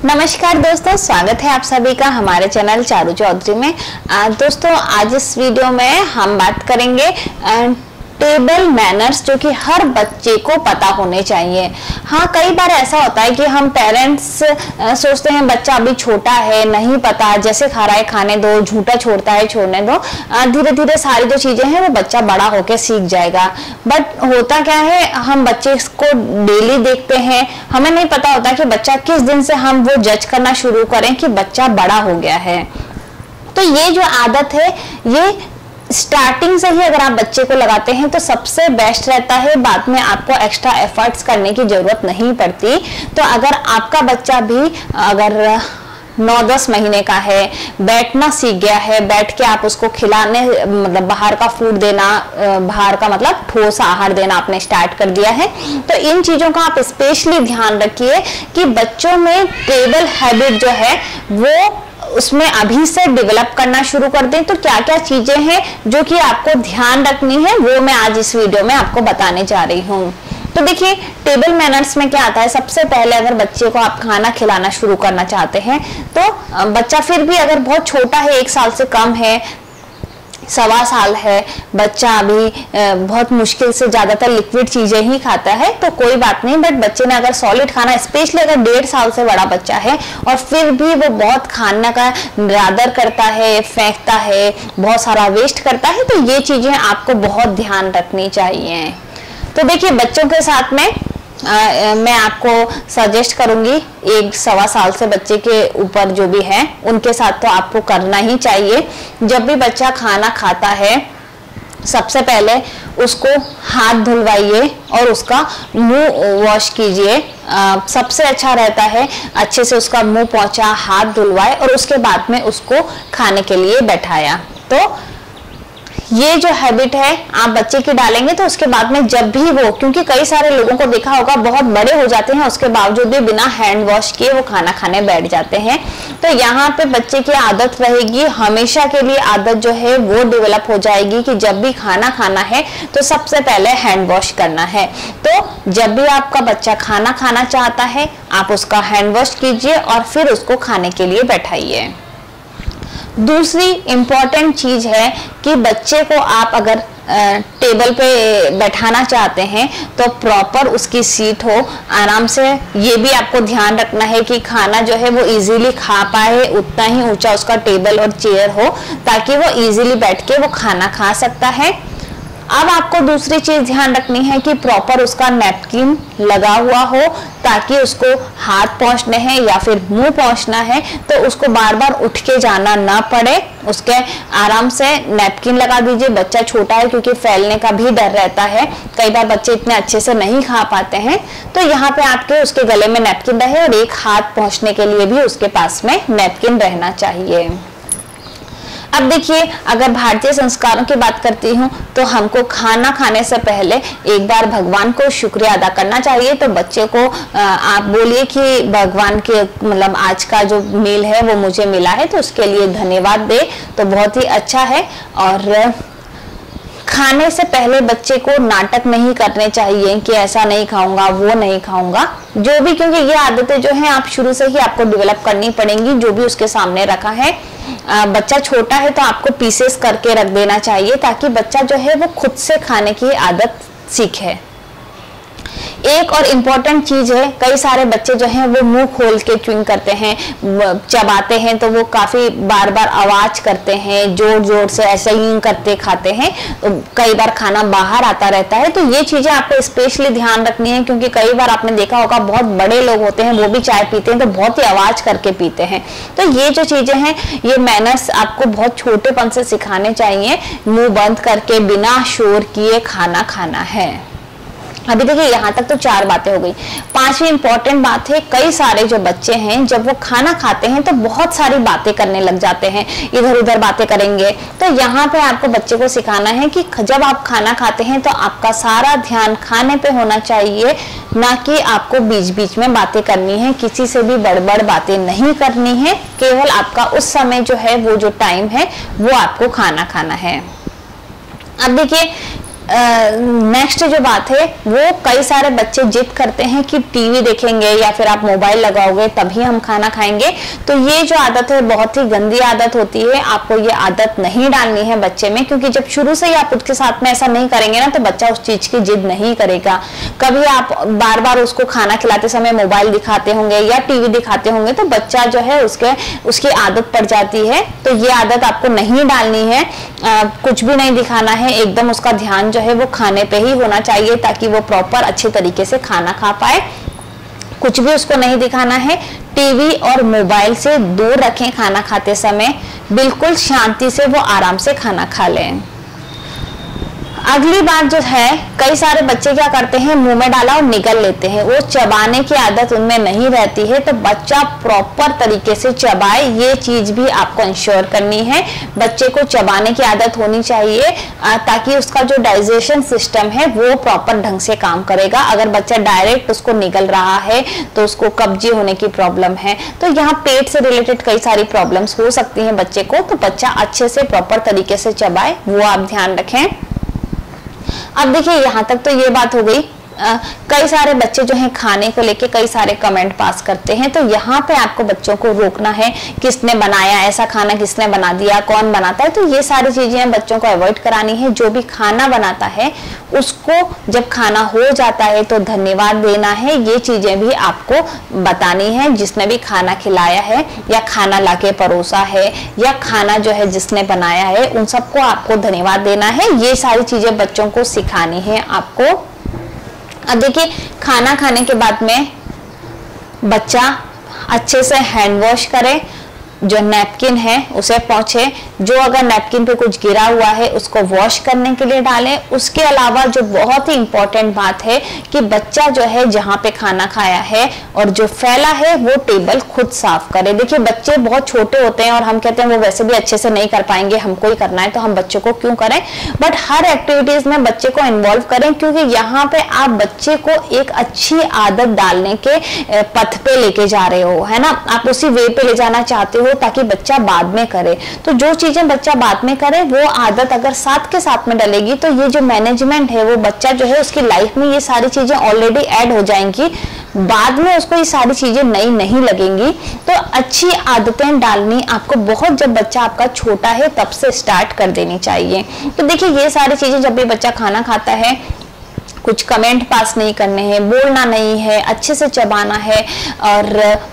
नमस्कार दोस्तों, स्वागत है आप सभी का हमारे चैनल चारू चौधरी में। दोस्तों आज इस वीडियो में हम बात करेंगे टेबल मैनर्स जो कि हर बच्चे को पता होने चाहिए। हाँ, कई बार ऐसा होता है कि हम पेरेंट्स सोचते हैं बच्चा अभी छोटा है, नहीं पता, जैसे खा रहा है खाने दो, झूठा छोड़ता है छोड़ने दो, धीरे धीरे सारी जो चीजें हैं वो बच्चा बड़ा होके सीख जाएगा। बट होता क्या है, हम बच्चे को डेली देखते हैं, हमें नहीं पता होता कि बच्चा किस दिन से हम वो जज करना शुरू करें कि बच्चा बड़ा हो गया है। तो ये जो आदत है ये स्टार्टिंग से ही अगर आप बच्चे को लगाते हैं तो सबसे बेस्ट रहता है, बाद में आपको एक्स्ट्रा एफर्ट्स करने की जरूरत नहीं पड़ती। तो अगर आपका बच्चा भी अगर 9-10 महीने का है, बैठना सीख गया है, बैठ के आप उसको खिलाने मतलब बाहर का फूड देना, बाहर का मतलब ठोस आहार देना आपने स्टार्ट कर दिया है, तो इन चीजों का आप स्पेशली ध्यान रखिए कि बच्चों में टेबल हैबिट जो है वो उसमें अभी से डेवलप करना शुरू कर दें। तो क्या क्या चीजें हैं जो कि आपको ध्यान रखनी है वो मैं आज इस वीडियो में आपको बताने जा रही हूँ। तो देखिए, टेबल मैनर्स में क्या आता है, सबसे पहले अगर बच्चे को आप खाना खिलाना शुरू करना चाहते हैं तो बच्चा फिर भी अगर बहुत छोटा है, 1 साल से कम है, 1.25 साल है, बच्चा अभी बहुत मुश्किल से ज्यादातर लिक्विड चीजें ही खाता है तो कोई बात नहीं। बट बच्चे ने अगर सॉलिड खाना, स्पेशली अगर 1.5 साल से बड़ा बच्चा है और फिर भी वो बहुत खाने का निरादर करता है, फेंकता है, बहुत सारा वेस्ट करता है, तो ये चीजें आपको बहुत ध्यान रखनी चाहिए। तो देखिए, बच्चों के साथ में मैं आपको सजेस्ट करूंगी 1-1.25 साल से बच्चे के ऊपर जो भी है उनके साथ तो आपको करना ही चाहिए। जब भी बच्चा खाना खाता है सबसे पहले उसको हाथ धुलवाइए और उसका मुंह वॉश कीजिए। सबसे अच्छा रहता है अच्छे से उसका मुंह पोंछा, हाथ धुलवाए और उसके बाद में उसको खाने के लिए बैठाया। तो ये जो हैबिट है आप बच्चे की डालेंगे तो उसके बाद में जब भी वो, क्योंकि कई सारे लोगों को देखा होगा बहुत बड़े हो जाते हैं उसके बावजूद भी बिना हैंड वॉश किए वो खाना खाने बैठ जाते हैं। तो यहाँ पे बच्चे की आदत रहेगी, हमेशा के लिए आदत जो है वो डेवलप हो जाएगी कि जब भी खाना खाना है तो सबसे पहले हैंड वॉश करना है। तो जब भी आपका बच्चा खाना खाना चाहता है आप उसका हैंड वॉश कीजिए और फिर उसको खाने के लिए बैठाइए। दूसरी इंपॉर्टेंट चीज है कि बच्चे को आप अगर टेबल पे बैठाना चाहते हैं तो प्रॉपर उसकी सीट हो, आराम से। ये भी आपको ध्यान रखना है कि खाना जो है वो इजीली खा पाए, उतना ही ऊंचा उसका टेबल और चेयर हो ताकि वो इजीली बैठ के वो खाना खा सकता है। अब आपको दूसरी चीज ध्यान रखनी है कि प्रॉपर उसका नैपकिन लगा हुआ हो ताकि उसको हाथ पोंछने हैं या फिर मुंह पोंछना है तो उसको बार बार उठ के जाना ना पड़े, उसके आराम से नैपकिन लगा दीजिए। बच्चा छोटा है क्योंकि फैलने का भी डर रहता है, कई बार बच्चे इतने अच्छे से नहीं खा पाते हैं, तो यहाँ पे आपके उसके गले में नैपकिन रहे और एक हाथ पोंछने के लिए भी उसके पास में नैपकिन रहना चाहिए। अब देखिए, अगर भारतीय संस्कारों की बात करती हूँ तो हमको खाना खाने से पहले एक बार भगवान को शुक्रिया अदा करना चाहिए। तो बच्चे को आप बोलिए कि भगवान के मतलब आज का जो मील है वो मुझे मिला है तो उसके लिए धन्यवाद दे, तो बहुत ही अच्छा है। और खाने से पहले बच्चे को नाटक नहीं करने चाहिए कि ऐसा नहीं खाऊंगा, वो नहीं खाऊंगा, जो भी, क्योंकि ये आदतें जो हैं आप शुरू से ही आपको डेवलप करनी पड़ेंगी। जो भी उसके सामने रखा है, बच्चा छोटा है तो आपको पीसेस करके रख देना चाहिए ताकि बच्चा जो है वो खुद से खाने की आदत सीखे। एक और इम्पोर्टेंट चीज है, कई सारे बच्चे जो हैं वो मुंह खोल के च्युइंग करते हैं, चबाते हैं, तो वो काफी बार बार आवाज करते हैं, जोर जोर से ऐसे ही करते खाते हैं, तो कई बार खाना बाहर आता रहता है। तो ये चीजें आपको स्पेशली ध्यान रखनी है क्योंकि कई बार आपने देखा होगा बहुत बड़े लोग होते हैं वो भी चाय पीते हैं तो बहुत ही आवाज करके पीते हैं। तो ये जो चीजें हैं ये मैनर्स आपको बहुत छोटेपन से सिखाने चाहिए। मुंह बंद करके बिना शोर किए खाना खाना है। अभी देखिए, यहाँ तक तो 4 बातें हो गई। 5वीं इंपॉर्टेंट बात है, कई सारे जो बच्चे हैं जब वो खाना खाते हैं तो बहुत सारी बातें करने लग जाते हैं, इधर उधर बातें करेंगे। तो यहाँ पे आपको बच्चे को सिखाना है कि जब आप खाना खाते हैं तो आपका सारा ध्यान खाने पे होना चाहिए, ना कि आपको बीच बीच में बातें करनी है। किसी से भी बड़बड़ बातें नहीं करनी है, केवल आपका उस समय जो है वो जो टाइम है वो आपको खाना खाना है। अब देखिए, नेक्स्ट जो बात है, वो कई सारे बच्चे जिद करते हैं कि टीवी देखेंगे या फिर आप मोबाइल लगाओगे तभी हम खाना खाएंगे। तो ये जो आदत है बहुत ही गंदी आदत होती है। आपको ये आदत नहीं डालनी है बच्चे में, क्योंकि जब शुरू से ही आप उसके साथ में ऐसा नहीं करेंगे ना, तो बच्चा उस चीज की जिद नहीं करेगा। कभी आप बार बार उसको खाना खिलाते समय मोबाइल दिखाते होंगे या टीवी दिखाते होंगे, तो बच्चा जो है उसकी आदत पड़ जाती है। तो ये आदत आपको नहीं डालनी है। कुछ भी नहीं दिखाना है, एकदम उसका ध्यान जो है वो खाने पे ही होना चाहिए, ताकि वो प्रॉपर अच्छे तरीके से खाना खा पाए। कुछ भी उसको नहीं दिखाना है। टीवी और मोबाइल से दूर रखें खाना खाते समय, बिल्कुल शांति से वो आराम से खाना खा लें। अगली बात जो है, कई सारे बच्चे क्या करते हैं, मुंह में डाला और निगल लेते हैं। वो चबाने की आदत उनमें नहीं रहती है। तो बच्चा प्रॉपर तरीके से चबाए, ये चीज भी आपको इंश्योर करनी है। बच्चे को चबाने की आदत होनी चाहिए, ताकि उसका जो डाइजेशन सिस्टम है वो प्रॉपर ढंग से काम करेगा। अगर बच्चा डायरेक्ट उसको निगल रहा है तो उसको कब्जी होने की प्रॉब्लम है। तो यहाँ पेट से रिलेटेड कई सारी प्रॉब्लम्स हो सकती हैं बच्चे को। तो बच्चा अच्छे से प्रॉपर तरीके से चबाए, वो आप ध्यान रखें। अब देखिए, यहाँ तक तो ये बात हो गई। कई सारे बच्चे जो हैं खाने को लेके कई सारे कमेंट पास करते हैं। तो यहाँ पे आपको बच्चों को रोकना है, किसने बनाया ऐसा खाना, किसने बना दिया, कौन बनाता है। तो ये सारी चीजें बच्चों को अवॉइड करानी है। जो भी खाना बनाता है उसको जब खाना हो जाता है तो धन्यवाद देना है। ये चीजें भी आपको बतानी है। जिसने भी खाना खिलाया है या खाना लाके परोसा है या खाना जो है जिसने बनाया है, उन सबको आपको धन्यवाद देना है। ये सारी चीजें बच्चों को सिखानी है आपको। अब देखिए, खाना खाने के बाद में बच्चा अच्छे से हैंड वॉश करे, जो नैपकिन है उसे पोंछे, जो अगर नैपकिन पे कुछ गिरा हुआ है उसको वॉश करने के लिए डालें। उसके अलावा जो बहुत ही इंपॉर्टेंट बात है कि बच्चा जो है जहाँ पे खाना खाया है और जो फैला है वो टेबल खुद साफ करे। देखिए, बच्चे बहुत छोटे होते हैं और हम कहते हैं वो वैसे भी अच्छे से नहीं कर पाएंगे, हमको ही करना है, तो हम बच्चों को क्यों करें। बट हर एक्टिविटीज में बच्चे को इन्वॉल्व करें, क्योंकि यहाँ पे आप बच्चे को एक अच्छी आदत डालने के पथ पे लेके जा रहे हो, है ना। आप उसी वे पे ले जाना चाहते हो ताकि बच्चा बाद में करे। तो जो चीजें बच्चा बाद में करे वो आदत अगर साथ के साथ में डलेगी, तो ये जो मैनेजमेंट है वो बच्चा जो है उसकी लाइफ में ये सारी चीजें ऑलरेडी ऐड हो जाएंगी। बाद में उसको ये सारी चीजें नई नहीं लगेंगी। तो अच्छी आदतें डालनी आपको बहुत, जब बच्चा आपका छोटा है तब से स्टार्ट कर देनी चाहिए। तो देखिए, ये सारी चीजें जब भी बच्चा खाना खाता है, कुछ कमेंट पास नहीं करने हैं, बोलना नहीं है, अच्छे से चबाना है और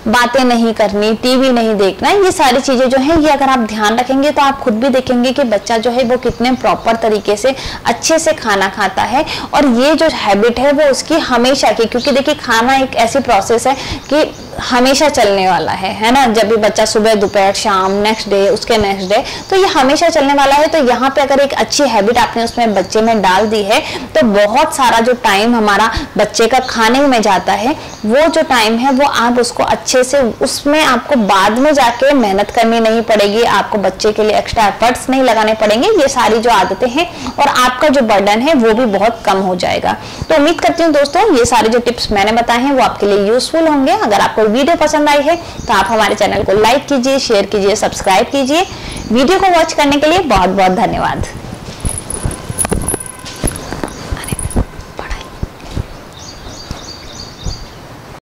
बातें नहीं करनी, टीवी नहीं देखना। ये सारी चीजें जो हैं ये अगर आप ध्यान रखेंगे तो आप खुद भी देखेंगे कि बच्चा जो है वो कितने प्रॉपर तरीके से अच्छे से खाना खाता है। और ये जो हैबिट है वो उसकी हमेशा की, क्योंकि देखिए खाना एक ऐसी प्रोसेस है कि हमेशा चलने वाला है ना। जब भी बच्चा सुबह, दोपहर, शाम, नेक्स्ट डे, उसके नेक्स्ट डे, तो ये हमेशा चलने वाला है। तो यहाँ पे अगर एक अच्छी हैबिट आपने उसमें बच्चे में डाल दी है तो बहुत सारा जो टाइम हमारा बच्चे का खाने में जाता है, वो जो टाइम है वो आप उसको अच्छे से, उसमें आपको बाद में जाके मेहनत करनी नहीं पड़ेगी, आपको बच्चे के लिए एक्स्ट्रा एफर्ट्स नहीं लगाने पड़ेंगे। ये सारी जो आदतें हैं और आपका जो बर्डन है वो भी बहुत कम हो जाएगा। तो उम्मीद करती हूँ दोस्तों ये सारे जो टिप्स मैंने बताए हैं वो आपके लिए यूजफुल होंगे। अगर आपको वीडियो पसंद आई है तो आप हमारे चैनल को लाइक कीजिए, शेयर कीजिए, सब्सक्राइब कीजिए। वीडियो को वॉच करने के लिए बहुत बहुत धन्यवाद।